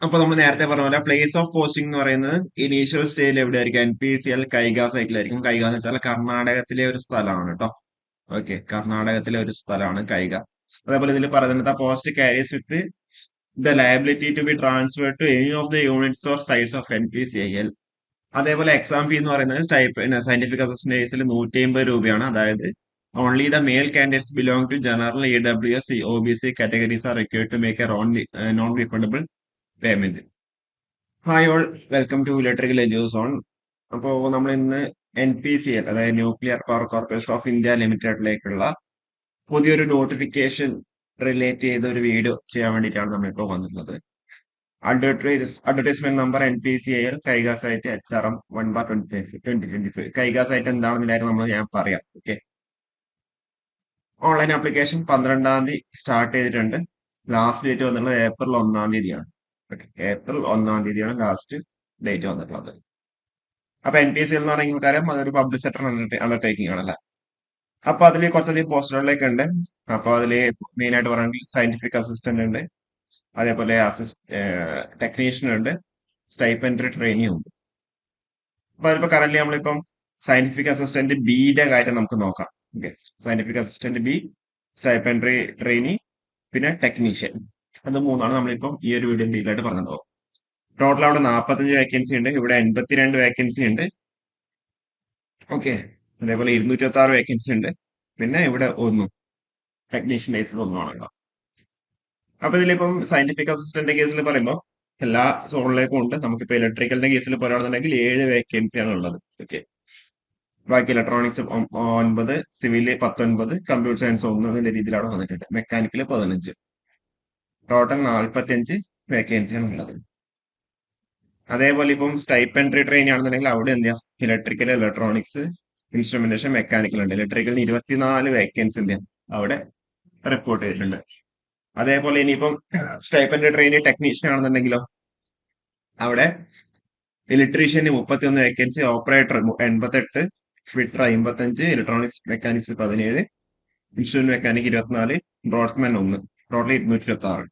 അപ്പൊ നമ്മൾ നേരത്തെ പറഞ്ഞ പോലെ പ്ലേസ് ഓഫ് പോസ്റ്റിംഗ് എന്ന് പറയുന്നത് ഇനീഷ്യൽ സ്റ്റേജിൽ എവിടെയായിരിക്കും? NPCL കൈഗ സൈറ്റിലായിരിക്കും. കൈഗ എന്ന് വെച്ചാൽ കർണാടകത്തിലെ ഒരു സ്ഥലമാണ് കേട്ടോ. ഓക്കെ, കർണാടകത്തിലെ ഒരു സ്ഥലമാണ് കൈഗ. അതേപോലെ ഇതിൽ പറയുന്നത് post carries with the liability to be transferred to any of the units or sites of NPCIL. അതേപോലെ എക്സാം ഫീ എന്ന് പറയുന്നത് സയന്റിഫിക് അസിസ്റ്റന്റ് കേസിൽ 150 രൂപയാണ്. അതായത് only the male candidates belong to general EWS OBC categories are required to make a non refundable payment. Hi all, welcome to electrical Eduzone. അപ്പോൾ നമ്മൾ ഇന്ന് NPCL, അതായത് nuclear power corporation of India ലിമിറ്റഡിലേക്കുള്ള പുതിയൊരു notification relate ചെയ്ത ഒരു video ചെയ്യാൻ വേണ്ടിയിട്ടാണ് നമ്മളിപ്പോൾ വന്നിട്ടുള്ളത്. Advertisement number NPCIL Kaiga site HRM 1/2025. Kaiga site എന്താണെന്നില്ലായിരുന്നു ഞാൻ പറയാം. ഓക്കെ, ഓൺലൈൻ ആപ്ലിക്കേഷൻ 12-ാം തീയതി സ്റ്റാർട്ട് ചെയ്തിട്ടുണ്ട്. ലാസ്റ്റ് ഡേറ്റ് വന്നിട്ടുള്ളത് ഏപ്രിൽ 1-ാം തീയതിയാണ്. ഓക്കെ, ഏപ്രിൽ 1-ാം തീയതിയാണ് ലാസ്റ്റ് ഡേറ്റ് വന്നിട്ടുള്ളത്. അപ്പൊ NPCL എന്ന് പറയുന്ന കാര്യം അതൊരു പബ്ലിക് സെക്ടർ അണ്ടർടേക്കിംഗ് ആണല്ലേ. അപ്പൊ അതിൽ കുറച്ചധികം പോസ്റ്റുകളിലേക്ക് ഉണ്ട്. അപ്പൊ അതില് മെയിൻ ആയിട്ട് പറയുകയാണെങ്കിൽ സയന്റിഫിക് അസിസ്റ്റന്റ് ഉണ്ട്, അതേപോലെ ടെക്നീഷ്യൻ ഉണ്ട്, സ്റ്റൈപ്പൻഡറി ട്രെയിനിയും ഉണ്ട്. അപ്പൊ അതിപ്പോ കറന്റ് നമ്മളിപ്പം സയന്റിഫിക് അസിസ്റ്റന്റ് ബിയുടെ കാര്യം നമുക്ക് നോക്കാം. Okay, scientific assistant B, stipendiary trainee, പിന്നെ ടെക്നീഷ്യൻ. അത് മൂന്നാണ് നമ്മളിപ്പം ഈ ഒരു വീഡിയോ ഡീൽ ആയിട്ട് പറഞ്ഞത്. ടോട്ടൽ അവിടെ 45 വേക്കൻസി ഉണ്ട്, ഇവിടെ 82 വേക്കൻസി ഉണ്ട്. ഓക്കെ, അതേപോലെ 226 വേക്കൻസി ഉണ്ട്. പിന്നെ ഇവിടെ ഒന്നും ടെക്നീഷ്യൻ ബേസിൽ ഒന്നുമാണല്ലോ. അപ്പൊ ഇതിലിപ്പം സയന്റിഫിക് അസിസ്റ്റന്റ് കേസിൽ പറയുമ്പോൾ എല്ലാ സോണിലേക്കും ഉണ്ട്. നമുക്കിപ്പോ ഇലക്ട്രിക്കലിന്റെ കേസിൽ പറയുകയാണെന്നുണ്ടെങ്കിൽ 7 വേക്കൻസിയാണ് ഉള്ളത്. ഓക്കെ, ബാക്കി ഇലക്ട്രോണിക്സ് 9, സിവില് 19, കമ്പ്യൂട്ടർ സയൻസ് 1 എന്ന രീതിയിലാണ് വന്നിട്ടുണ്ട്. മെക്കാനിക്കല് 15. ടോട്ടൽ 45 വേക്കൻസിയാണ് ഉള്ളത്. അതേപോലെ ഇപ്പം സ്റ്റൈപ്പൻഡറി ട്രെയിൻ ആണെന്നുണ്ടെങ്കിൽ അവിടെ എന്ത് ചെയ്യാം? ഇലക്ട്രിക്കൽ, ഇലക്ട്രോണിക്സ്, ഇൻസ്ട്രുമെന്റേഷൻ, മെക്കാനിക്കൽ ഉണ്ട്. ഇലക്ട്രിക്കലിന് 24 വേക്കൻസി എന്ത് ചെയ്യാം? അവിടെ റിപ്പോർട്ട് ചെയ്തിട്ടുണ്ട്. അതേപോലെ ഇനിയിപ്പം സ്റ്റൈപ്പൻഡറി ട്രെയിൻ ടെക്നീഷ്യൻ ആണെന്നുണ്ടെങ്കിലോ അവിടെ electrician 31 vacancy, operator 88, fitter 55, electronics mechanics 17, instrument mechanic 24, ബ്രോഡ്സ്മാൻ 1. Total 226.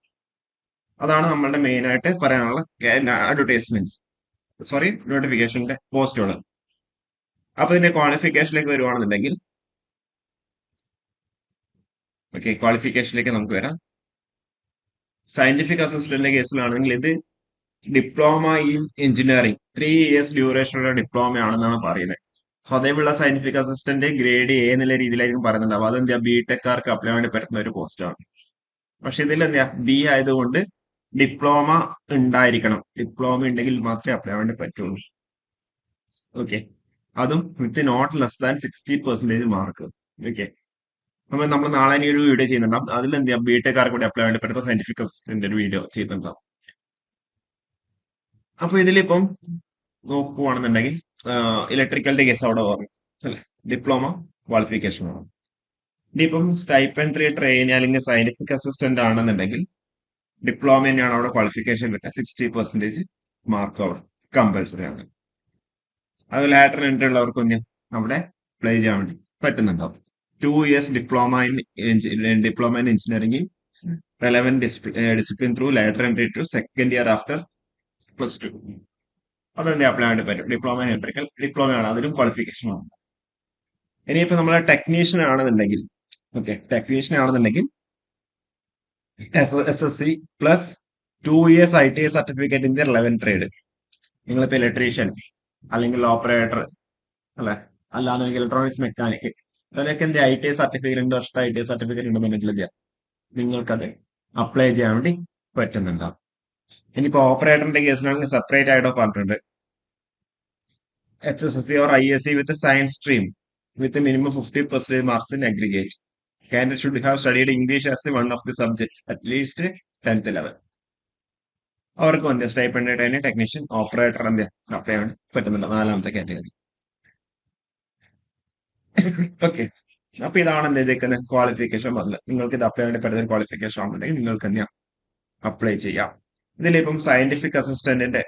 അതാണ് നമ്മളുടെ മെയിൻ ആയിട്ട് പറയാനുള്ള അഡ്വർടൈസ്മെന്റ്സ്, സോറി നോട്ടിഫിക്കേഷന്റെ പോസ്റ്റുകൾ. അപ്പൊ ഇതിന്റെ ക്വാളിഫിക്കേഷനിലേക്ക് വരുവാണെന്നുണ്ടെങ്കിൽ, ഓക്കെ, ക്വാളിഫിക്കേഷനിലേക്ക് നമുക്ക് വരാം. സയന്റിഫിക് അസിസ്റ്റന്റിന്റെ കേസിലാണെങ്കിൽ ഇത് ഡിപ്ലോമ ഇൻ എഞ്ചിനീയറിംഗ് 3 ഇയേഴ്സ് ഡ്യൂറേഷനുള്ള ഡിപ്ലോമ ആണെന്നാണ് പറയുന്നത്. സ്വതേമുള്ള സയന്റിഫിക് അസിസ്റ്റന്റ് ഗ്രേഡ് A എന്നുള്ള രീതിയിലായിരിക്കും പറയുന്നുണ്ടാവും. അതെന്താ ബിടെക്കാർക്ക് അപ്ലൈ വേണ്ടി പറ്റുന്ന ഒരു പോസ്റ്റാണ്. പക്ഷെ ഇതിൽ എന്താ ബി ആയതുകൊണ്ട് ഡിപ്ലോമ ഉണ്ടായിരിക്കണം. ഡിപ്ലോമ ഉണ്ടെങ്കിൽ മാത്രമേ അപ്ലൈ വേണ്ടി പറ്റുള്ളൂ. ഓക്കെ, അതും with not less than 60% mark. Okay, നമ്മൾ നാളെ ഇനി ഒരു വീഡിയോ ചെയ്യുന്നുണ്ടാവും. അതിൽ എന്ത് ചെയ്യാം? ബിടെക്കാർക്ക് കൂടി അപ്ലൈ വേണ്ടി പറ്റുന്ന സയന്റിഫിക് അസിസ്റ്റന്റ് ഒരു വീഡിയോ ചെയ്യുന്നുണ്ടാവും. അപ്പൊ ഇതിലിപ്പം നോക്കുവാണെന്നുണ്ടെങ്കിൽ ഇലക്ട്രിക്കലിന്റെ കേസ് അവിടെ പറഞ്ഞു അല്ലെ, ഡിപ്ലോമ ക്വാളിഫിക്കേഷൻ ആണ്. ഇനിയിപ്പം സ്റ്റൈപ്പൻഡറി ട്രെയിൻ അല്ലെങ്കിൽ സയന്റിഫിക് അസിസ്റ്റന്റ് ആണെന്നുണ്ടെങ്കിൽ ഡിപ്ലോമ തന്നെയാണ് അവിടെ ക്വാളിഫിക്കേഷൻ വരുന്നത്. 60% മാർക്ക് അവിടെ കമ്പൽസറി ആണ്. അത് ലാറ്റർ എൻട്രി ഉള്ളവർക്കൊന്നും അവിടെ അപ്ലൈ ചെയ്യാൻ വേണ്ടി പറ്റുന്നുണ്ടാവും. 2 years diploma in engineering relevant discipline through lateral entry to second year after +2. അതെന്താ അപ്ലൈ വേണ്ടി പറ്റും. ഡിപ്ലോമ ഇൻ ഇലക്ട്രിക്കൽ ഡിപ്ലോമയാണ്, അതിലും ക്വാളിഫിക്കേഷൻ ആണ്. ഇനിയിപ്പോ നമ്മളെ ടെക്നീഷ്യൻ ആണെന്നുണ്ടെങ്കിൽ, ഓക്കെ, ടെക്നീഷ്യൻ ആണെന്നുണ്ടെങ്കിൽ SSC plus 2 years ITI certificate in the relevant trade. നിങ്ങളിപ്പോ ഇലക്ട്രീഷ്യൻ അല്ലെങ്കിൽ ഓപ്പറേറ്റർ അല്ലെ, അല്ലാന്നുണ്ടെങ്കിൽ ഇലക്ട്രോണിക്സ് മെക്കാനിക്, അതിനൊക്കെ എന്ത് ITI സർട്ടിഫിക്കറ്റ്, 2 വർഷത്തെ ITI സർട്ടിഫിക്കറ്റ് ഉണ്ടെന്നുണ്ടെങ്കിൽ നിങ്ങൾക്കത് അപ്ലൈ ചെയ്യാൻ വേണ്ടി പറ്റുന്നുണ്ടാവും. ഇനിയിപ്പോ ഓപ്പറേറ്ററിന്റെ കേസിലാണെങ്കിൽ സെപ്പറേറ്റ് ആയിട്ടോ പറഞ്ഞിട്ടുണ്ട്. HSSC or ISC with a science stream with a minimum 50% marks in aggregate. Candidate should have studied English as one of the subjects at least 10th level. അവർക്ക് എന്ത് stipend ആയിട്ട് ടെക്നീഷ്യൻ, ഓപ്പറേറ്റർ എന്ത് apply ചെയ്യാൻ പറ്റുന്നില്ല, 4ാമത്തെ category. Okay, അപ്പൊ ഇതാണ് എന്ത് ചെയ്തേക്കുന്നത് ക്വാളിഫിക്കേഷൻ പറഞ്ഞത്. നിങ്ങൾക്ക് ഇത് അപ്ലൈ വേണ്ടി പറ്റുന്ന ക്വാളിഫിക്കേഷൻ ആണെന്നുണ്ടെങ്കിൽ നിങ്ങൾക്ക് എന്ത് അപ്ലൈ ചെയ്യാം. ഇതിലിപ്പം സയന്റിഫിക് അസിസ്റ്റന്റിന്റെ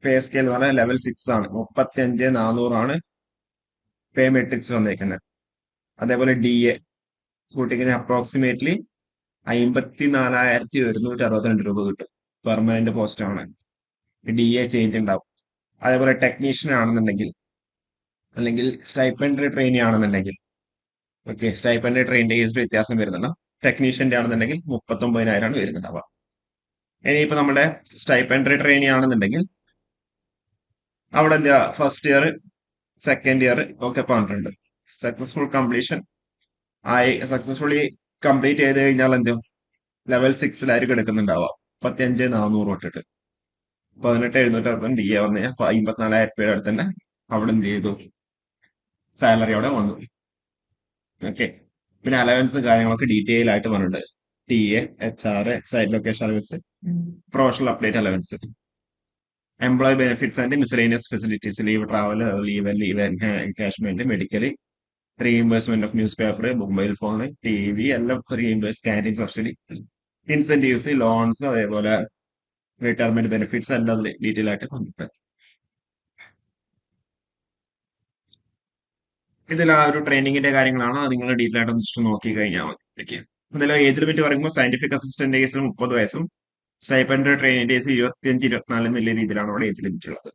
പേ സ്കെയിൽ എന്ന് പറഞ്ഞാൽ ലെവൽ 6 ആണ്. 35,400 പേ മെട്രിക്സ് വന്നേക്കുന്നത്. അതേപോലെ DA കൂട്ടിക്കഴിഞ്ഞാൽ അപ്രോക്സിമേറ്റ്ലി 54,162 രൂപ കിട്ടും. പെർമനന്റ് പോസ്റ്റ് ആണ്. DA ചേഞ്ച് ഉണ്ടാവും. അതേപോലെ ടെക്നീഷ്യൻ ആണെന്നുണ്ടെങ്കിൽ, അല്ലെങ്കിൽ സ്റ്റൈപ്പൻഡറി ട്രെയിനി ആണെന്നുണ്ടെങ്കിൽ, ഓക്കെ, സ്റ്റൈപ്പൻഡറി ട്രെയിനിന്റെ കേസിൽ വ്യത്യാസം വരുന്നുണ്ട്. ടെക്നീഷ്യന്റെ ആണെന്നുണ്ടെങ്കിൽ 39,000 വരുന്നുണ്ടാവുക. ഇനിയിപ്പോ നമ്മുടെ സ്റ്റൈപ്പൻഡറി ട്രെയിനി ആണെന്നുണ്ടെങ്കിൽ അവിടെ എന്താ ഫസ്റ്റ് ഇയർ സെക്കൻഡ് ഇയർ ഒക്കെ പറഞ്ഞിട്ടുണ്ട്. സക്സസ്ഫുൾ കംപ്ലീഷൻ ആയി, സക്സസ്ഫുള്ളി കംപ്ലീറ്റ് ചെയ്ത് കഴിഞ്ഞാൽ എന്തും ലെവൽ 6 എടുക്കുന്നുണ്ടാവുക. 35,400 തൊട്ടിട്ട് 18,760 DA വന്നു കഴിഞ്ഞാൽ 54,000 രൂപയുടെ അടുത്ത് തന്നെ അവിടെ എന്ത് ചെയ്തു, സാലറി അവിടെ വന്നു. ഓക്കെ, പിന്നെ അലവൻസ് കാര്യങ്ങളൊക്കെ ഡീറ്റെയിൽ ആയിട്ട് പറഞ്ഞിട്ടുണ്ട്. TA, HR, site location allowance, professional update allowance, employee benefits and miscellaneous facilities, leave, travel, leave encashment, medical, reimbursement of newspaper, mobile phone, TV എല്ലാം reimburse, canteen subsidy, incentives, loans, അതേപോലെ retirement benefits എല്ലാം അതിൽ detail ആയിട്ട് പറഞ്ഞിട്ടുണ്ട്. ഇതിൽ ആ ഒരു ട്രെയിനിങ്ങിന്റെ കാര്യങ്ങളാണ്, അത് നിങ്ങൾ ഡീറ്റെയിൽ ആയിട്ട് ജസ്റ്റ് നോക്കി കഴിഞ്ഞാൽ മതി. ഓക്കെ, അതിൽ ഏജ് ലിമിറ്റ് പറയുമ്പോൾ സയന്റിഫിക് അസിസ്റ്റന്റ് കേസിൽ 30 വയസ്സും സ്റ്റൈപ്പൻഡറി ട്രെയിനിങ് കേസിൽ 25, 24 എന്നുള്ള രീതിയിലാണ് അവിടെ ഏജ് ലിമിറ്റ് ഉള്ളത്.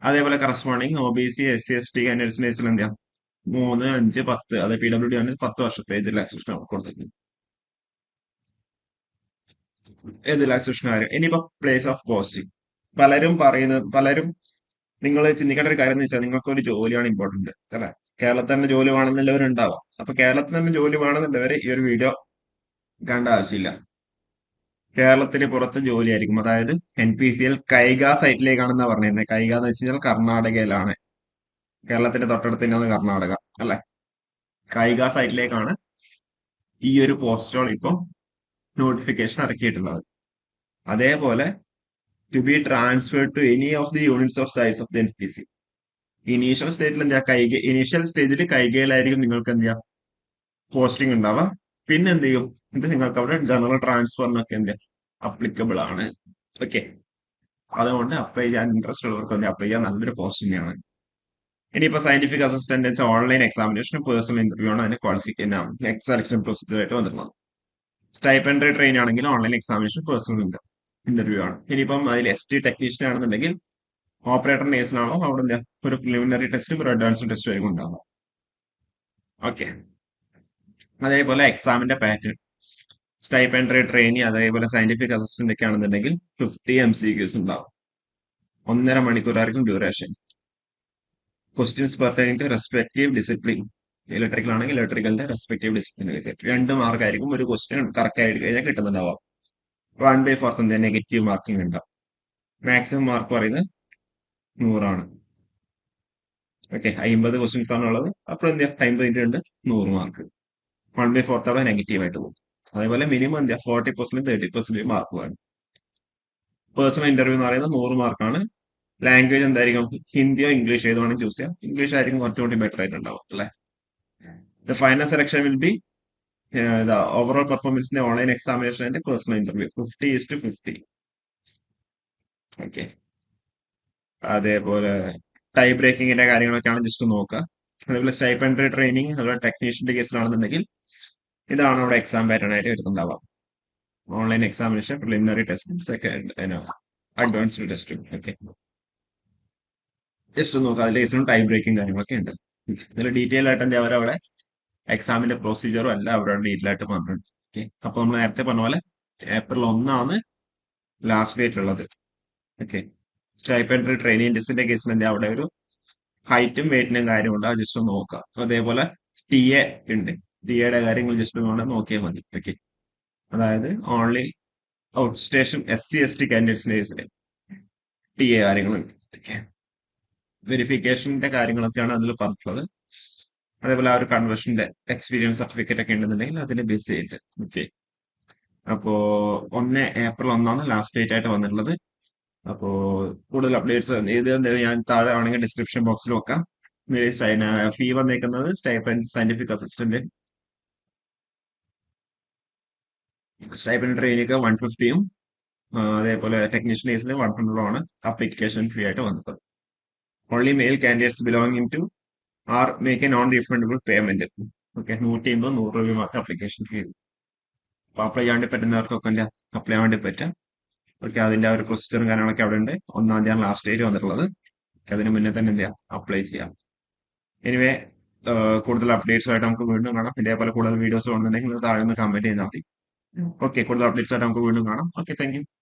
അതേപോലെ കറസ്പോണ്ടിങ് OBC, SC, ST കാൻഡിഡേറ്റ്സിന്റെ കേസിൽ എന്താ 3, 5, 10, അത് PWD ആണ് 10 വർഷത്തെ ഏജ് റിലാക്സേഷൻ കൊടുത്തിരിക്കുന്നത്. ഏജ് റിലാക്സേഷൻ കാര്യം ഇനിയിപ്പോ പ്ലേസ് ഓഫ് പോസ്റ്റിംഗ്, പലരും നിങ്ങൾ ചിന്തിക്കേണ്ട ഒരു കാര്യം എന്ന് വെച്ചാൽ നിങ്ങൾക്ക് ഒരു ജോലിയാണ് ഇമ്പോർട്ടന്റ് അല്ലെ. കേരളത്തിൽ തന്നെ ജോലി വേണമെന്നുള്ളവരുണ്ടാവാം. അപ്പൊ കേരളത്തിൽ തന്നെ ജോലി വേണമെന്നുള്ളവര് ഈ ഒരു വീഡിയോ കണ്ട ആവശ്യമില്ല. കേരളത്തിന് പുറത്ത് ജോലിയായിരിക്കും. അതായത് NPCL കൈഗ സൈറ്റിലേക്കാണെന്നാ പറഞ്ഞിരുന്നത്. കൈഗ എന്ന് വെച്ച് കഴിഞ്ഞാൽ കർണാടകയിലാണ്. കേരളത്തിന്റെ തൊട്ടടുത്ത് തന്നെയാണ് കർണാടക അല്ലെ. കൈഗ സൈറ്റിലേക്കാണ് ഈ ഒരു പോസ്റ്റുകൾ ഇപ്പം നോട്ടിഫിക്കേഷൻ ഇറക്കിയിട്ടുള്ളത്. അതേപോലെ to be transferred to any of the units of size of the NPC. Initial സ്റ്റേറ്റിൽ എന്താ ഇനീഷ്യൽ സ്റ്റേജിൽ കൈകയിലായിരിക്കും നിങ്ങൾക്ക് എന്ത് ചെയ്യാം പോസ്റ്റിംഗ് ഉണ്ടാവുക. പിന്നെ എന്ത് ചെയ്യും, ഇത് നിങ്ങൾക്ക് അവിടെ ജനറൽ ട്രാൻസ്ഫറിനൊക്കെ എന്ത് അപ്ലിക്കബിൾ ആണ്. ഓക്കെ, അതുകൊണ്ട് അപ്ലൈ ചെയ്യാൻ ഇൻട്രസ്റ്റ് ഉള്ളവർക്ക് ഒന്ന് അപ്ലൈ ചെയ്യാൻ നല്ലൊരു പോസ്റ്റിംഗ് ആണ്. ഇനിയിപ്പോ സയന്റിഫിക് അസിസ്റ്റന്റ് വെച്ചാൽ ഓൺലൈൻ എക്സാമിനേഷൻ, പേഴ്സണൽ ഇന്റർവ്യൂ ആണ് അതിന് ക്വാളിഫിക്കേഷൻ നെക്സ്റ്റ് സെലക്ഷൻ പ്രൊസീജിയർ ആയിട്ട് വന്നിട്ടുള്ളത്. സ്റ്റൈപ്പൻഡറി ട്രെയിൻ ആണെങ്കിൽ ഓൺലൈൻ എക്സാമിനേഷൻ, പേഴ്സണൽ ഇന്റർവ്യൂ ആണ്. ഇനിയിപ്പം അതിൽ ST ടെക്നീഷ്യൻ ആണെന്നുണ്ടെങ്കിൽ ഓപ്പറേറ്റർ നേഴ്സിനാണോ അവിടെ എന്താ ഒരു പ്രിലിമിനറി ടെസ്റ്റും ഒരു അഡ്വാൻസ്ഡ് ടെസ്റ്റും ആയിരിക്കും ഉണ്ടാവുക. ഓക്കെ, അതേപോലെ എക്സാമിന്റെ പാറ്റേൺ സ്റ്റൈപ്പൻഡറി ട്രെയിനി അതേപോലെ സയന്റിഫിക് അസിസ്റ്റന്റ് ഒക്കെ ആണെന്നുണ്ടെങ്കിൽ 50 MCQs ഉണ്ടാവും. 1.5 മണിക്കൂറായിരിക്കും duration. Questions pertaining to respective discipline. Electrical ആണെങ്കിൽ ഇലക്ട്രിക്കലിന്റെ റെസ്പെക്റ്റീവ് ഡിസിപ്ലിൻ 2 മാർക്കായിരിക്കും ഒരു ക്വസ്റ്റ്യൻ കറക്റ്റ് ആയിട്ട് കഴിഞ്ഞാൽ കിട്ടുന്നുണ്ടാവാം. 1/4 നെഗറ്റീവ് മാർക്കിംഗ് ഉണ്ടാവും. മാക്സിമം മാർക്ക് പറയുന്നത് 100 ആണ്. ഓക്കെ, 50 ക്വസ്റ്റ്യൻസ് ആണ് ഉള്ളത്. അപ്പോൾ എന്ത് 50 ഉണ്ട് 100 മാർക്ക്. 1/4 അവിടെ നെഗറ്റീവ് ആയിട്ട് പോകും. അതേപോലെ മിനിമം എന്താ 40%, 30% മാർക്ക് വേണം. പേഴ്സണൽ ഇന്റർവ്യൂ എന്ന് പറയുന്നത് 100 മാർക്കാണ്. ലാംഗ്വേജ് എന്തായിരിക്കും, ഹിന്ദിയോ ഇംഗ്ലീഷ് ഏത് വേണമെങ്കിൽ ചൂസ് ചെയ്യാം. ഇംഗ്ലീഷ് ആയിരിക്കും കുറച്ചുകൂടി ബെറ്റർ ആയിട്ടുണ്ടാവും അല്ലെ. The final selection will be the overall പെർഫോമൻസിന്റെ online examination and personal interview 50:50. Okay, അതേപോലെ ടൈ ബ്രേക്കിങ്ങിന്റെ കാര്യങ്ങളൊക്കെയാണ് ജസ്റ്റ് നോക്കുക. അതേപോലെ സ്റ്റൈപ്പൻഡറി ട്രെയിനിങ് അതുപോലെ ടെക്നീഷ്യന്റെ കേസിലാണെന്നുണ്ടെങ്കിൽ ഇതാണ് അവിടെ എക്സാം പാറ്റേൺ ആയിട്ട് എടുക്കുന്നുണ്ടാവാം. ഓൺലൈൻ എക്സാമിനേഷൻ, പ്രിലിമിനറി ടെസ്റ്റും സെക്കൻഡ് അഡ്വാൻസ്ഡ് ടെസ്റ്റും. ഓക്കെ, ജസ്റ്റ് നോക്കുക. അതിൽ കേസിലും ടൈം ബ്രേക്കും കാര്യങ്ങളൊക്കെ ഉണ്ട്. ഇതിൽ ഡീറ്റെയിൽ ആയിട്ട് എന്താ അവരവിടെ എക്സാമിന്റെ പ്രൊസീജിയറും അല്ല അവരോട് ഡീറ്റെയിൽ ആയിട്ട് പറഞ്ഞിട്ടുണ്ട്. ഓക്കെ, അപ്പൊ നമ്മൾ നേരത്തെ പറഞ്ഞ പോലെ April 1 ലാസ്റ്റ് ഡേറ്റ് ഉള്ളത്. ഓക്കെ, സ്റ്റൈപ്പൻഡറി ട്രെയിനിങ് ടെസ്റ്റിന്റെ കേസിൽ എന്താ അവിടെ ഒരു ഹൈറ്റും വെയിറ്റിനും കാര്യമുണ്ട്, അത് ജസ്റ്റ് ഒന്ന് നോക്കാം. അതേപോലെ TA ഉണ്ട്. ടിയുടെ കാര്യങ്ങൾ ജസ്റ്റ് നോക്കിയാൽ മതി. ഓക്കെ, അതായത് only out station SC ST കാൻഡിഡേറ്റ്സിന്റെ കേസിൽ TA കാര്യങ്ങളുണ്ട്. ഓക്കെ, വെരിഫിക്കേഷന്റെ കാര്യങ്ങളൊക്കെയാണ് അതിൽ പറഞ്ഞിട്ടുള്ളത്. അതേപോലെ ആ ഒരു കൺവേർഷന്റെ എക്സ്പീരിയൻസ് സർട്ടിഫിക്കറ്റ് ഒക്കെ ഉണ്ടെന്നുണ്ടെങ്കിൽ അതിനെ ബേസ് ചെയ്തിട്ട്. ഓക്കെ, അപ്പോ April 1 ലാസ്റ്റ് ഡേറ്റ് ആയിട്ട് വന്നിട്ടുള്ളത്. അപ്പോ കൂടുതൽ അപ്ഡേറ്റ്സ് ഇത് ഞാൻ താഴെ ആണെങ്കിൽ ഡിസ്ക്രിപ്ഷൻ ബോക്സിൽ വെക്കാം. ഫീ വന്നേക്കുന്നത് സയന്റിഫിക് അസിസ്റ്റന്റ് സ്റ്റൈപ്പൻഡ് ട്രെയിനിക്ക് 150 അതേപോലെ ടെക്നീഷ്യൻ കേസിൽ 100 ആണ് അപ്ലിക്കേഷൻ ഫീ ആയിട്ട് വന്നത്. Only male candidates belonging to are make a non refundable payment. Okay, 150, 100 രൂപ മാത്രം അപ്ലിക്കേഷൻ ഫീ. അപ്പൊ അപ്ലൈ ചെയ്യാൻ വേണ്ടി പറ്റുന്നവർക്കൊക്കെ എന്താ അപ്ലൈ ചെയ്യാൻ വേണ്ടി പറ്റും. ഓക്കെ, അതിന്റെ ആ ഒരു പ്രൊസീജിയറും കാര്യങ്ങളൊക്കെ അവിടെ ഉണ്ട്. 1-ാം തീയതിയാണ് ലാസ്റ്റ് ഡേറ്റ് വന്നിട്ടുള്ളത്. ഓക്കെ, അതിന് മുന്നേ തന്നെ എന്ത് ചെയ്യാം, അപ്ലൈ ചെയ്യാം. എനിവേ, കൂടുതൽ അപ്ഡേറ്റ്സ് ആയിട്ട് നമുക്ക് വീണ്ടും കാണാം. ഇതേപോലെ കൂടുതൽ വീഡിയോസ് ഉണ്ടെങ്കിൽ താഴെ ഒന്ന് കമന്റ് ചെയ്താൽ മതി. ഓക്കെ, കൂടുതൽ അപ്ഡേറ്റ്സ് ആയിട്ട് നമുക്ക് വീണ്ടും കാണാം. Okay, thank you.